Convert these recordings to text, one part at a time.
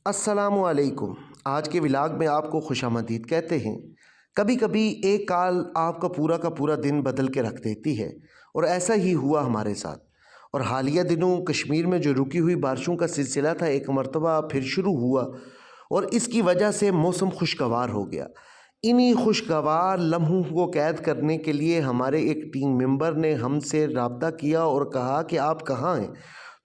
السلام علیکم۔ آج کے ولاگ میں آپ کو خوش آمدید کہتے ہیں۔ کبھی کبھی ایک کال آپ کا پورا دن بدل کے رکھ دیتی ہے، اور ایسا ہی ہوا ہمارے ساتھ۔ اور حالیہ دنوں کشمیر میں جو رکی ہوئی بارشوں کا سلسلہ تھا، ایک مرتبہ پھر شروع ہوا، اور اس کی وجہ سے موسم خوشگوار ہو گیا۔ انہی خوشگوار لمحوں کو قید کرنے کے لیے ہمارے ایک ٹیم ممبر نے ہم سے رابطہ کیا اور کہا کہ آپ کہاں ہیں؟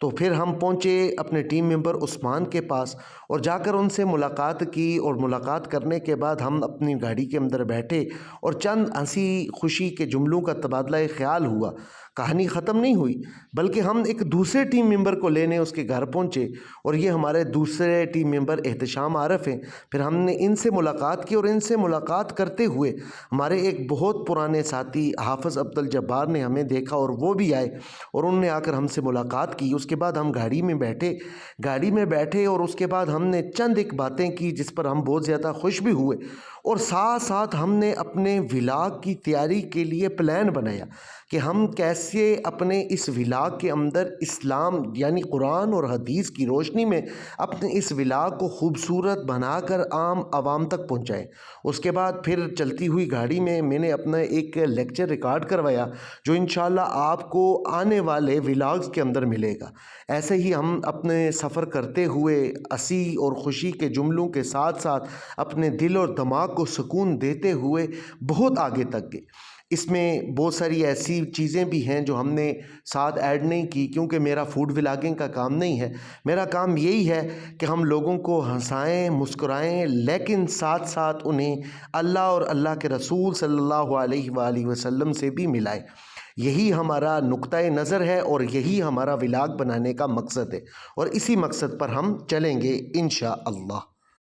تو پھر ہم پہنچے اپنے ٹیم ممبر عثمان کے پاس، اور جا کر ان سے ملاقات کی، اور ملاقات کرنے کے بعد ہم اپنی گاڑی کے اندر بیٹھے اور چند ہنسی خوشی کے جملوں کا تبادلہ خیال ہوا۔ کہانی ختم نہیں ہوئی، بلکہ ہم ایک دوسرے ٹیم ممبر کو لینے اس کے گھر پہنچے، اور یہ ہمارے دوسرے ٹیم ممبر احتشام عارف ہیں۔ پھر ہم نے ان سے ملاقات کی، اور ان سے ملاقات کرتے ہوئے ہمارے ایک بہت پرانے ساتھی حافظ عبدالجبار نے ہمیں دیکھا، اور وہ بھی آئے، اور انہوں نے آ کر ہم سے ملاقات کی۔ اس کے بعد ہم گاڑی میں بیٹھے اور اس کے بعد ہم نے چند ایک باتیں کی جس پر ہم بہت زیادہ خوش بھی ہوئے، اور ساتھ ساتھ ہم نے اپنے ولاگ کی تیاری کے لیے پلان بنایا کہ ہم کیسے اپنے اس ولاگ کے اندر اسلام یعنی قرآن اور حدیث کی روشنی میں اپنے اس ولاگ کو خوبصورت بنا کر عام عوام تک پہنچائیں۔ اس کے بعد پھر چلتی ہوئی گاڑی میں نے اپنا ایک لیکچر ریکارڈ کروایا، جو انشاءاللہ آپ کو آنے والے ولاگز کے اندر ملے گا۔ ایسے ہی ہم اپنے سفر کرتے ہوئے ہنسی اور خوشی کے جملوں کے ساتھ ساتھ اپنے دل اور دماغ کو سکون دیتے ہوئے بہت آگے تک گئے۔ اس میں بہت ساری ایسی چیزیں بھی ہیں جو ہم نے ساتھ ایڈ نہیں کی، کیونکہ میرا فوڈ ولاگنگ کا کام نہیں ہے۔ میرا کام یہی ہے کہ ہم لوگوں کو ہنسائیں، مسکرائیں، لیکن ساتھ ساتھ انہیں اللہ اور اللہ کے رسول صلی اللہ علیہ وآلہ وسلم سے بھی ملائیں۔ یہی ہمارا نقطۂ نظر ہے، اور یہی ہمارا ولاگ بنانے کا مقصد ہے، اور اسی مقصد پر ہم چلیں گے انشاءاللہ۔